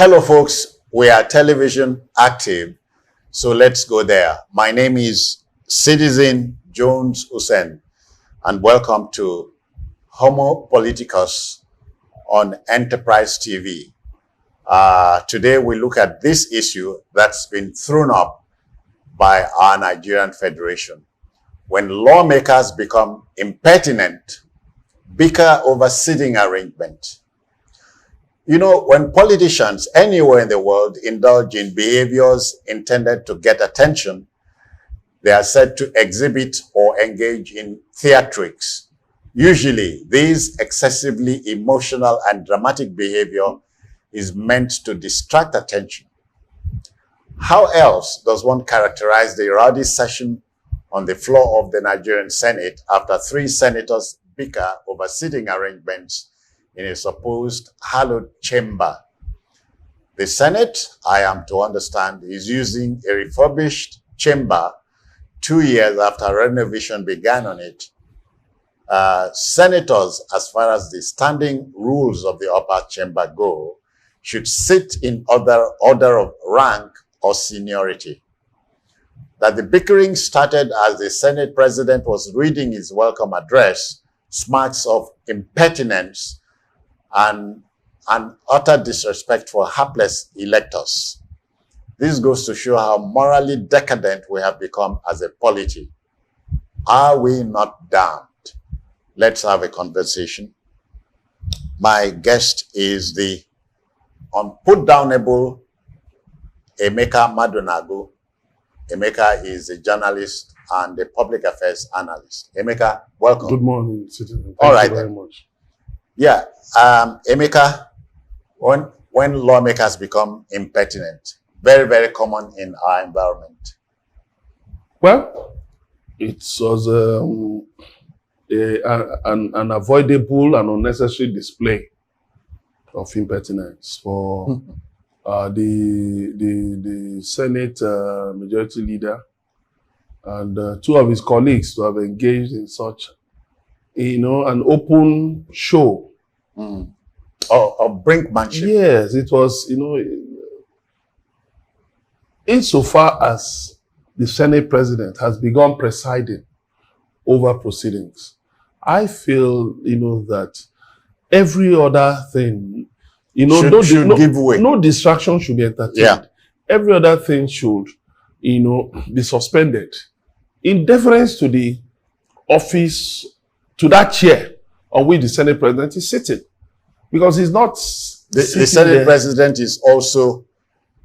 Hello, folks. We are television active, so let's go there. My name is Citizen Jones Hussein, and welcome to Homo Politicus on Enterprise TV. Today, we look at this issue that's been thrown up by our Nigerian Federation. When lawmakers become impertinent, bicker over seating arrangement. You know, when politicians anywhere in the world indulge in behaviors intended to get attention, they are said to exhibit or engage in theatrics. Usually, this excessively emotional and dramatic behavior is meant to distract attention. How else does one characterize the rowdy session on the floor of the Nigerian Senate after 3 senators bicker over seating arrangements in a supposed hallowed chamber? The Senate, I am to understand, is using a refurbished chamber 2 years after renovation began on it. Senators, as far as the standing rules of the upper chamber go, should sit in order of rank or seniority. That the bickering started as the Senate president was reading his welcome address smacks of impertinence and utter disrespect for hapless electors. This goes to show how morally decadent we have become as a polity. Are we not damned? Let's have a conversation. My guest is the unputdownable Emeka Madonago. Emeka is a journalist and a public affairs analyst. Emeka, welcome. Good morning, Citizen. Thank you very much. Yeah, Emeka, when lawmakers become impertinent, very, very common in our environment. Well, it was an unavoidable and unnecessary display of impertinence for the Senate majority leader and 2 of his colleagues to have engaged in such, an open show. Of brinkmanship. Yes, it was, insofar as the Senate president has begun presiding over proceedings, I feel, that every other thing, should give way. No distraction should be entertained. Yeah. Every other thing should, be suspended in deference to the office, to that chair on which the Senate president is sitting. Because he's not the Senate president is also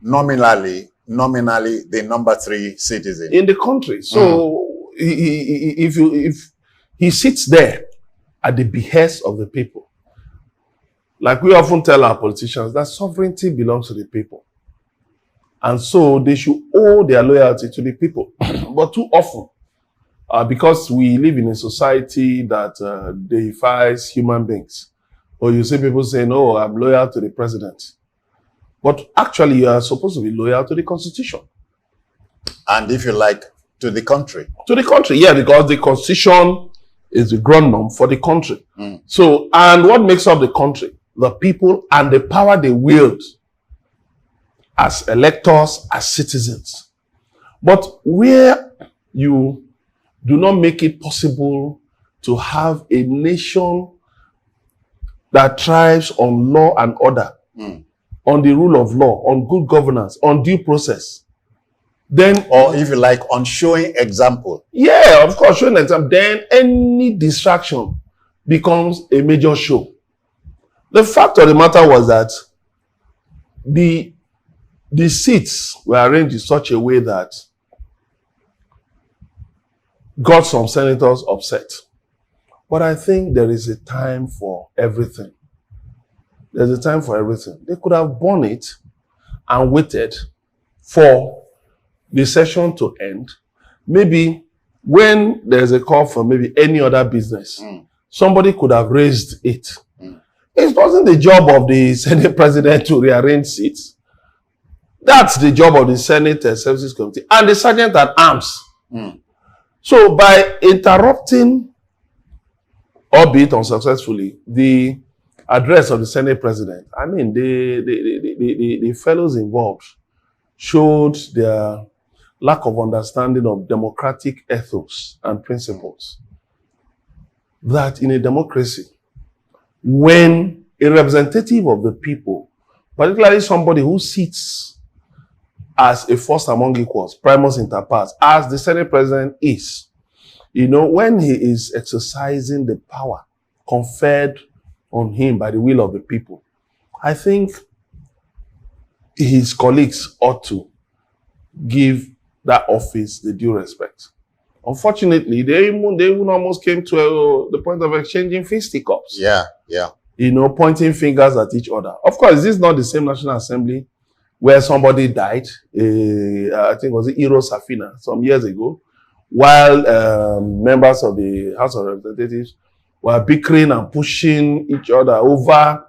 nominally the number 3 citizen in the country. So if he sits there at the behest of the people, like we often tell our politicians, that sovereignty belongs to the people. And so they should owe their loyalty to the people. But too often, because we live in a society that deifies human beings, or you see people saying, "Oh, I'm loyal to the president." But actually, you are supposed to be loyal to the Constitution. And if you like, to the country. To the country, yeah, because the Constitution is the ground norm for the country. So, and what makes up the country? The people and the power they wield as electors, as citizens. But where you do not make it possible to have a nation that thrives on law and order, on the rule of law, on good governance, on due process, then, or if you like, on showing example. Yeah, of course, showing example. Then any distraction becomes a major show. The fact of the matter was that the seats were arranged in such a way that got some senators upset. But I think there is a time for everything. There's a time for everything. They could have borne it and waited for the session to end. Maybe when there's a call for maybe any other business, somebody could have raised it. It wasn't the job of the Senate president to rearrange seats. That's the job of the Senate Services Committee and the Sergeant at Arms. So by interrupting, albeit unsuccessfully, the address of the Senate president, I mean, the fellows involved showed their lack of understanding of democratic ethos and principles. That in a democracy, when a representative of the people, particularly somebody who sits as a first among equals, primus inter pares, as the Senate president is, when he is exercising the power conferred on him by the will of the people, I think his colleagues ought to give that office the due respect. Unfortunately, they even almost came to the point of exchanging fisticuffs. Yeah. Pointing fingers at each other. Of course, this is not the same National Assembly where somebody died, I think it was Iro Safina, some years ago, while members of the House of Representatives were bickering and pushing each other over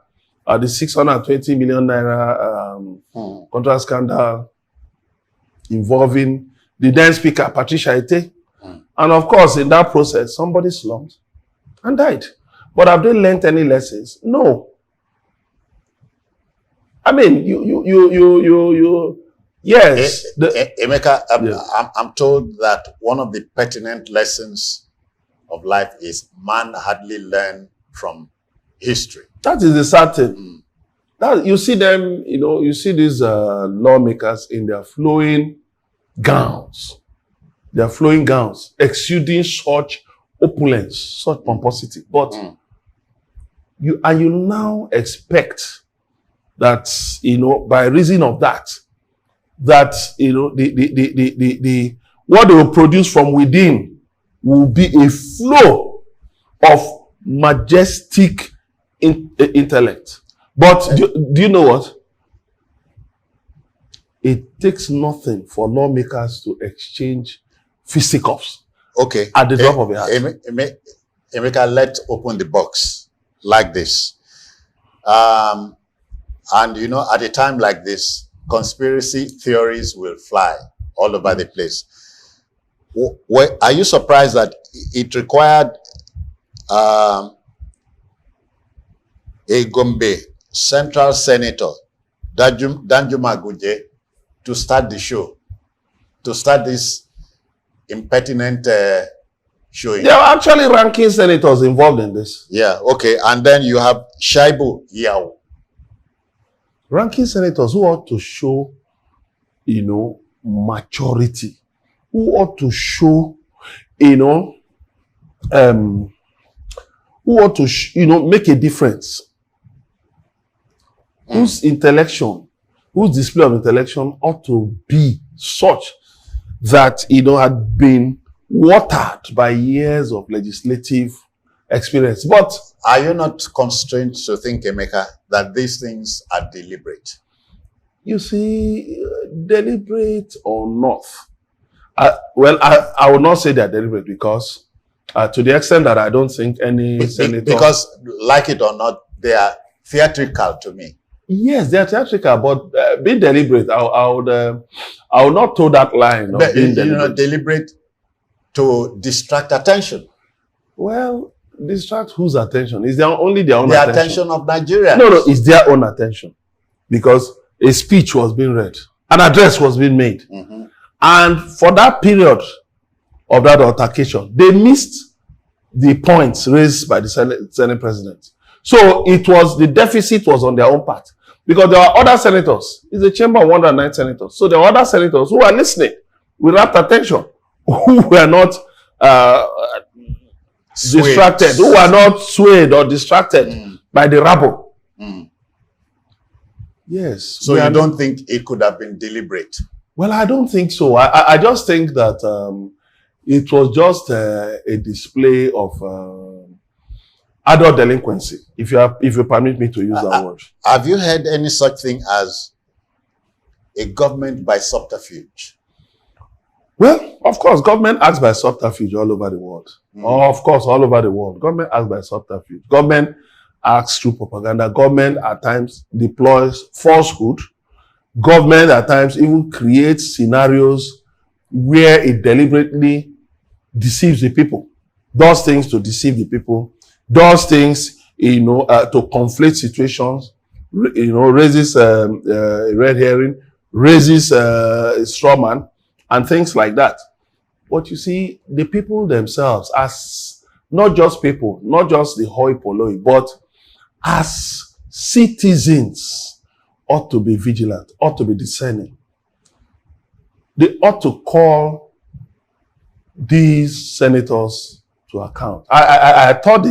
the 620 million naira contract scandal involving the then Speaker, Patricia Ete. And of course, in that process, somebody slumped and died. But have they learned any lessons? No. I mean, yes. Emeka, Yeah. I'm told that one of the pertinent lessons of life is man hardly learn from history. That is the certain. That you see them, you see these lawmakers in their flowing gowns. Their flowing gowns, exuding such opulence, such pomposity. But you now expect that, by reason of that the what they will produce from within will be a flow of majestic intellect. But do you know what? It takes nothing for lawmakers to exchange fisticuffs. Okay. At the drop of a hat. Emeka, let's open the box like this. And at a time like this, conspiracy theories will fly all over the place. Are you surprised that it required a Gombe Central Senator, Danjuma Guje, to start the show, to start this impertinent showing? There are actually ranking senators involved in this. Yeah, okay. And then you have Shaibu Yao. Ranking senators who ought to show, maturity, who ought to show, who ought to, make a difference, whose intellection, whose display of intellection ought to be such that, had been watered by years of legislative experience. But are you not constrained to think, Emeka, that these things are deliberate? You see, deliberate or not. I would not say they're deliberate because to the extent that I don't think any senator... Because, like it or not, they are theatrical to me. Yes, they're theatrical, but being deliberate, I would not toe that line of being deliberate. Deliberate to distract attention. Well, distract whose attention? Is there only their own attention? The attention of Nigeria. No, it's their own attention. Because a speech was being read, an address was being made. And for that period of that altercation, they missed the points raised by the Senate president. So the deficit was on their own part. Because there are other senators. It's a chamber of 109 senators. So there are other senators who are listening with rapt attention, who were not distracted, who are not swayed or distracted by the rabble. Yes. So you don't think it could have been deliberate? Well, I don't think so. I just think that it was just a display of adult delinquency, if you permit me to use that word. Have you heard any such thing as a government by subterfuge? Well, of course, government acts by subterfuge all over the world. Of course, all over the world. Government acts by subterfuge. Government acts through propaganda. Government at times deploys falsehood. Government at times even creates scenarios where it deliberately deceives the people. Does things to deceive the people. Does things to conflate situations, raises red herring, raises straw man, and things like that. But you see, the people themselves, as not just people, not just the hoi polloi, but as citizens, ought to be vigilant, ought to be discerning. They ought to call these senators to account. I thought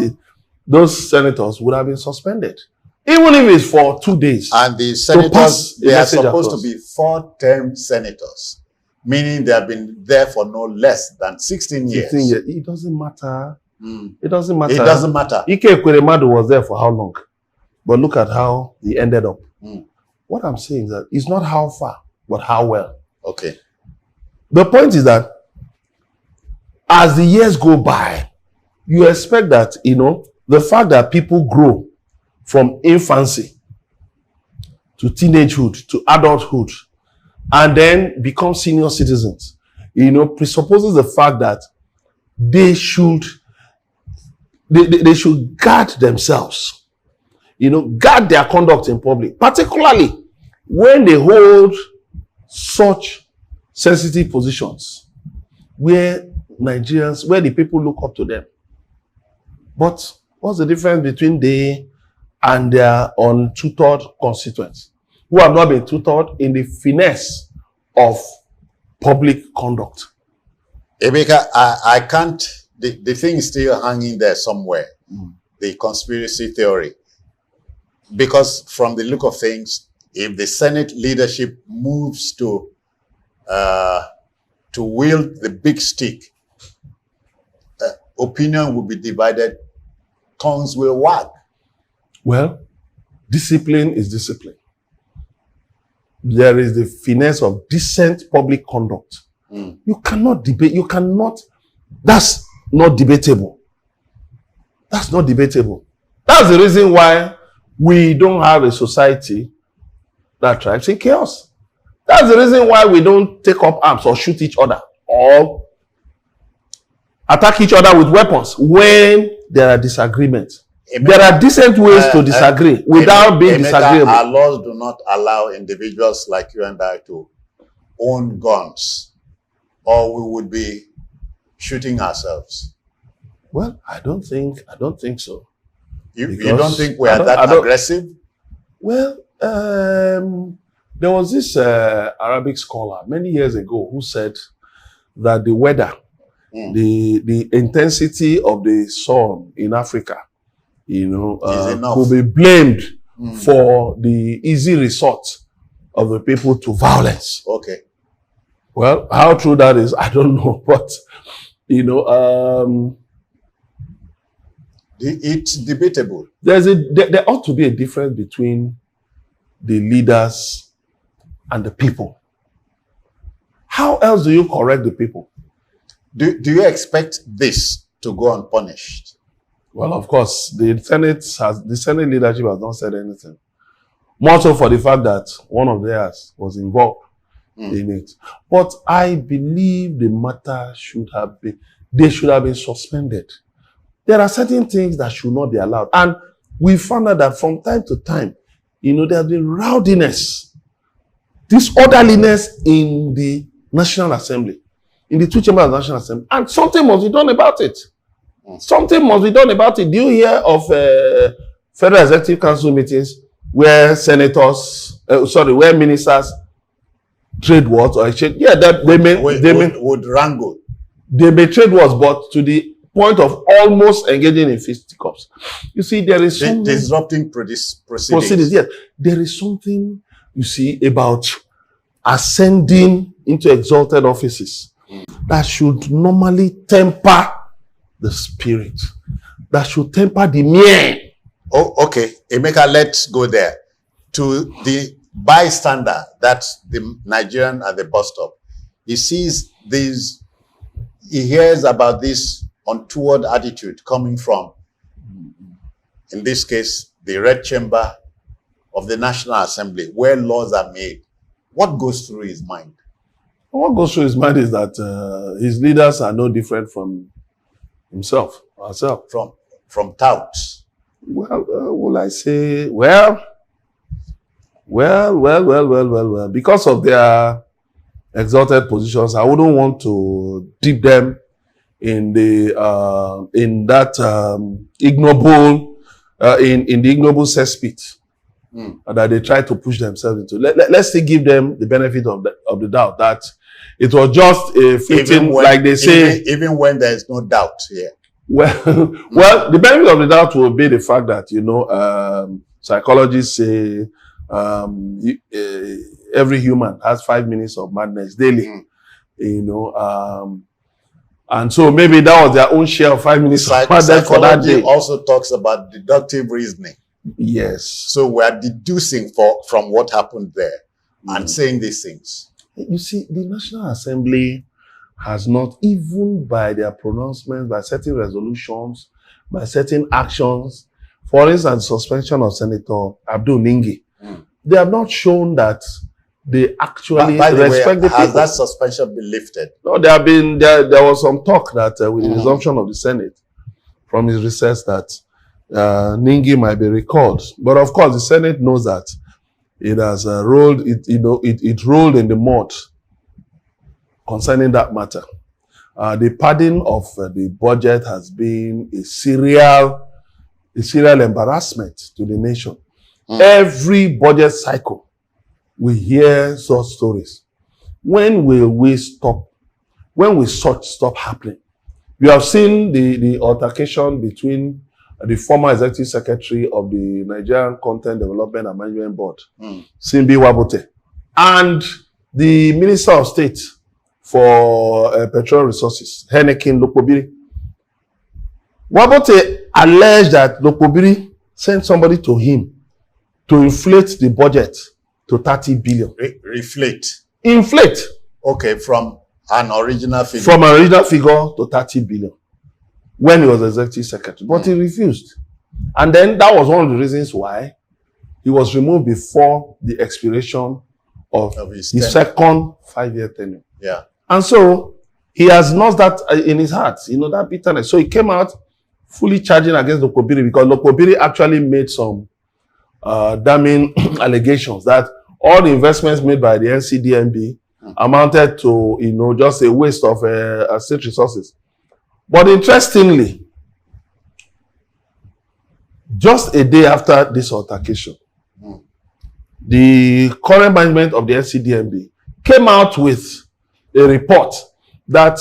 those senators would have been suspended, even if it's for 2 days. And the senators, they are supposed to be 4-term senators, meaning they have been there for no less than 16 years. 16 years. It doesn't matter. It doesn't matter. It doesn't matter. Ike Ekweremadu was there for how long? But look at how he ended up. What I'm saying is that it's not how far, but how well. Okay. The point is that as the years go by, you expect that, the fact that people grow from infancy to teenagehood to adulthood and then become senior citizens, presupposes the fact that they should guard themselves, guard their conduct in public, particularly when they hold such sensitive positions where the people look up to them. But what's the difference between they and their untutored constituents who have not been tutored in the finesse of public conduct? Emeka, I can't, the thing is still hanging there somewhere, the conspiracy theory. Because from the look of things, if the Senate leadership moves to wield the big stick, opinion will be divided, tongues will wag. Well, discipline is discipline. There is the finesse of decent public conduct. You cannot debate, that's not debatable. That's not debatable. That's the reason why we don't have a society that thrives in chaos. That's the reason why we don't take up arms or shoot each other or attack each other with weapons when there are disagreements. There are decent ways to disagree without being disagreeable. Our laws do not allow individuals like you and I to own guns, or we would be shooting ourselves. Well, I don't think so. You don't think we are that aggressive? Well, there was this Arabic scholar many years ago who said that the weather, the intensity of the sun in Africa, could be blamed for the easy resort of the people to violence. Okay. Well, how true that is, I don't know, but it's debatable. There ought to be a difference between the leaders and the people. How else do you correct the people? Do you expect this to go unpunished? Well, of course, the Senate leadership has not said anything. More so for the fact that one of theirs was involved in it. But I believe the matter should have been suspended. There are certain things that should not be allowed. And we found out that from time to time, there has been rowdiness, disorderliness in the National Assembly, in the two chambers of the National Assembly. And something must be done about it. Something must be done about it. Do you hear of Federal Executive Council meetings where where ministers trade words or exchange? Yeah, would wrangle. They may trade words, but to the point of almost engaging in fisticuffs. You see, there is something disrupting proceedings. Yes, there is something you see about ascending into exalted offices that should normally temper the spirit, that should temper the mien. Oh, okay. Emeka, let's go there. To the bystander, that's the Nigerian at the bus stop. He sees these, he hears about this untoward attitude coming from, in this case, the Red Chamber of the National Assembly, where laws are made. What goes through his mind? What goes through his mind is that his leaders are no different from himself, ourselves. From touts. Well, will I say, well, because of their exalted positions, I wouldn't want to dip them in the ignoble in the ignoble cesspit that they try to push themselves into. Let's still give them the benefit of the doubt that it was just a fleeting, like they say. Even when there is no doubt here. Well, the benefit of the doubt will be the fact that, psychologists say every human has 5 minutes of madness daily. And so maybe that was their own share of 5 minutes of madness for that day. Also talks about deductive reasoning. Yes. So we are deducing from what happened there and saying these things. You see, the National Assembly has not, even by their pronouncements, by certain resolutions, by certain actions, for instance, suspension of Senator Abdul Ningi, they have not shown that they actually respect the people. Has that suspension been lifted? No, there was some talk that with the resumption of the Senate from his recess that Ningi might be recalled. But of course, the Senate knows that it has rolled in the mud concerning that matter. The padding of the budget has been a serial embarrassment to the nation. Every budget cycle, we hear such stories. When will we stop? When will such stop happening? You have seen the altercation between the former executive secretary of the Nigerian Content Development and Management Board, Simbi Wabote, and the Minister of State for Petroleum Resources, Henneken Lokobiri. Wabote alleged that Lokobiri sent somebody to him to inflate the budget to 30 billion. Inflate. Okay, from an original figure. From an original figure to 30 billion. When he was executive secretary. But he refused. And then that was one of the reasons why he was removed before the expiration of his second 5-year tenure. Yeah. And so he has lost that in his heart, that bitterness. So he came out fully charging against Lokobiri because Lokobiri actually made some damning allegations that all the investments made by the NCDMB amounted to, just a waste of state resources. But interestingly, just a day after this altercation, the current management of the NCDMB came out with a report that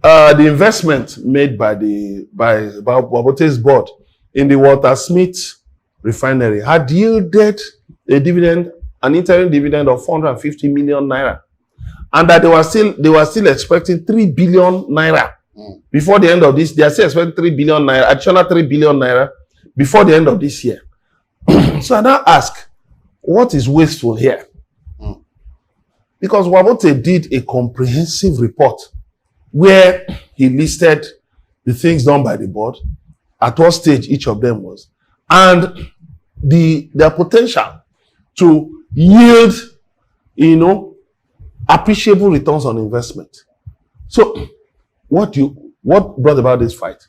the investment made by Wabote's board in the Walter Smith refinery had yielded an interim dividend of 450 million naira, and that they were still expecting 3 billion naira before the end of this. They are still expecting 3 billion naira, additional 3 billion naira before the end of this year. So I now ask, what is wasteful here? Because Wabote did a comprehensive report where he listed the things done by the board, at what stage each of them was, and their potential to yield, appreciable returns on investment. So, what brought about this fight?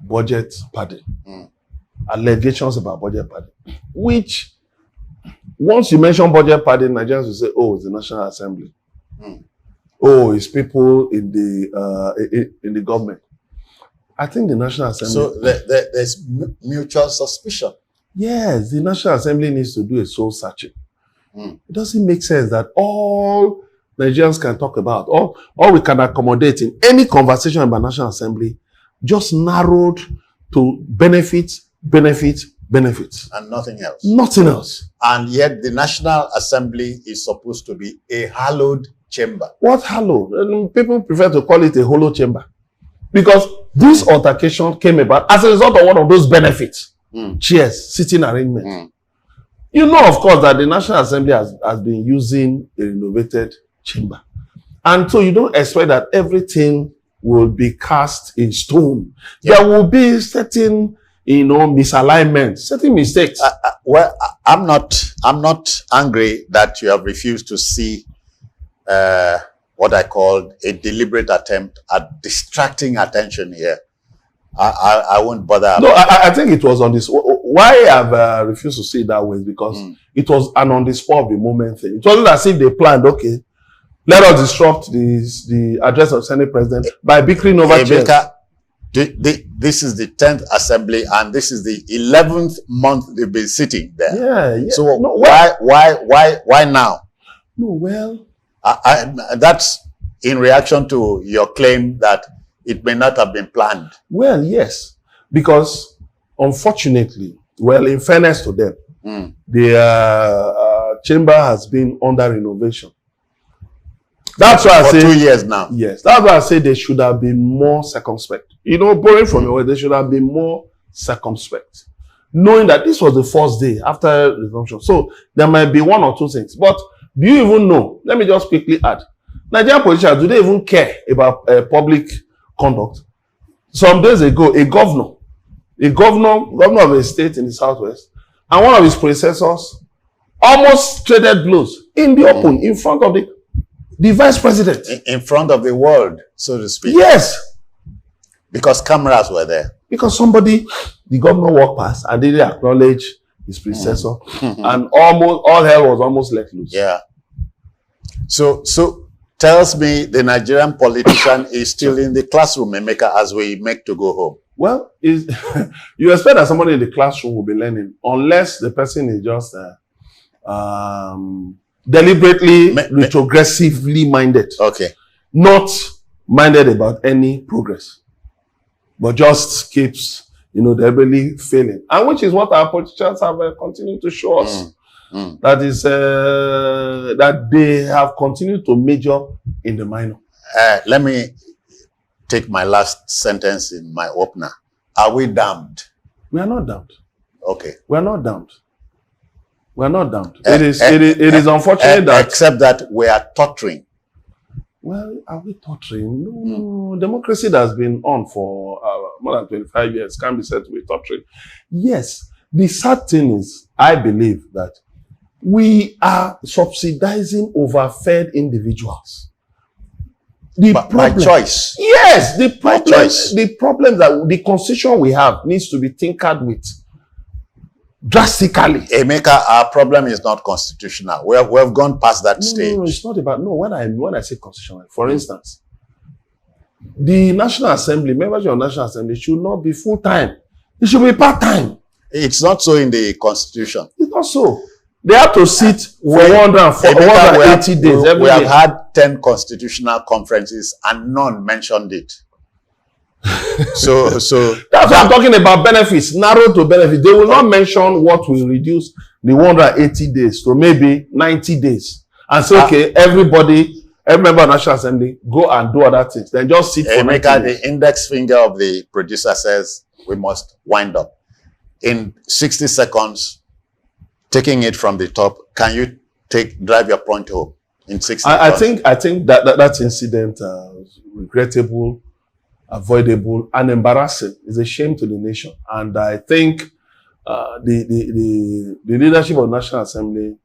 Budget padding. Allegations about budget padding. Which, once you mention budget padding, Nigerians will say, oh, it's the National Assembly. Oh, it's people in the government. I think the National Assembly... So there's mutual suspicion. Yes, the National Assembly needs to do a soul searching. It doesn't make sense that all Nigerians can talk about, all we can accommodate in any conversation about National Assembly, just narrowed to benefits. And nothing else. Nothing else. And yet the National Assembly is supposed to be a hallowed chamber. What hallowed? People prefer to call it a hollow chamber. Because this altercation came about as a result of one of those benefits. Chairs, sitting arrangements. You know, of course, that the National Assembly has been using a renovated chamber. And so you don't expect that everything will be cast in stone. There will be certain, misalignments, certain mistakes. Well, I'm not angry that you have refused to see what I called a deliberate attempt at distracting attention here I won't bother. No, I think it was on this. Why I've refused to see it that way is because it was an on the spur of the moment thing. It wasn't as if they planned, okay, let us disrupt the address of Senate President by bickering over chairs. This is the 10th assembly and this is the 11th month they've been sitting there. Yeah. So no, why now? No, well, that's in reaction to your claim that it may not have been planned. Well, yes, because unfortunately, well, in fairness to them, the chamber has been under renovation. That's why I say 2 years now. Yes, that's why I say they should have been more circumspect. You know, borrowing from your word, they should have been more circumspect, knowing that this was the first day after resumption. So there might be one or two things. But do you even know? Let me just quickly add: Nigerian politicians, do they even care about public conduct? Some days ago, a governor of a state in the southwest, and one of his predecessors almost traded blows in the open, in front of the vice president. In front of the world, so to speak. Yes. Because cameras were there. Because the governor walked past and didn't acknowledge his predecessor. And all hell was almost let loose. Yeah. So tells me the Nigerian politician is still in the classroom, Emeka, as we make to go home. Well, you expect that somebody in the classroom will be learning, unless the person is just deliberately retrogressively minded. Okay. Not minded about any progress, but just keeps, deliberately failing. And which is what our politicians have continued to show us. That is, that they have continued to major in the minor. Let me take my last sentence in my opener. Are we damned? We are not damned. Okay. We are not damned. We are not damned. It is unfortunate that... Except that we are tottering. Well, are we tottering? No. Democracy that has been on for more than 25 years can be said to be tottering. Yes. The sad thing is, I believe that we are subsidizing overfed individuals. By choice. Yes. The problem that the constitution we have needs to be tinkered with drastically. Emeka, our problem is not constitutional. We have gone past that stage. No, it's not about... No, when I say constitutional, for instance, the National Assembly, members of the National Assembly should not be full-time. It should be part-time. It's not so in the constitution. It's not so. They have to sit for 180 days every We have day. had 10 constitutional conferences and none mentioned it. So that's what I'm talking about. Benefits, narrow to benefits. They will not mention what will reduce the 180 days to maybe 90 days and say, okay, every member of the National Assembly go and do other things. Then just sit for 90 days. The index finger of the producer says we must wind up. In 60 seconds, taking it from the top, can you drive your point home in 60 seconds? I think that incident was regrettable, avoidable, and embarrassing. It's a shame to the nation. And I think the leadership of the National Assembly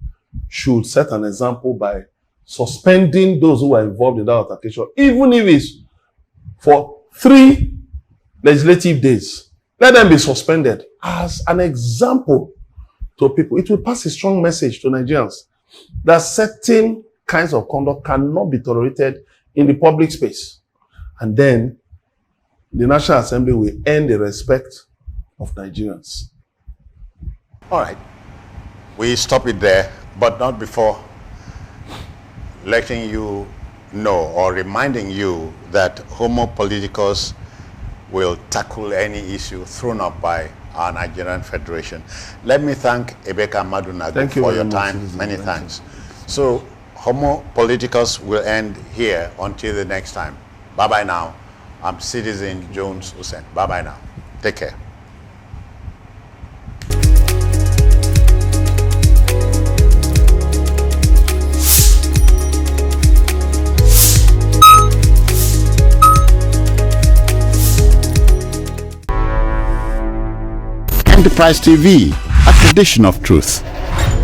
should set an example by suspending those who are involved in that altercation, even if it's for 3 legislative days. Let them be suspended as an example to people. It will pass a strong message to Nigerians that certain kinds of conduct cannot be tolerated in the public space. And then the National Assembly will earn the respect of Nigerians. All right. We stop it there, but not before letting you know or reminding you that Homo Politicus will tackle any issue thrown up by our Nigerian Federation. Let me thank Emeka Madunagu for your time. Many thanks. So Homo Politicus will end here until the next time. Bye-bye now. I'm Citizen Jones Usen. Bye-bye now. Take care. Enterprise TV, a tradition of truth.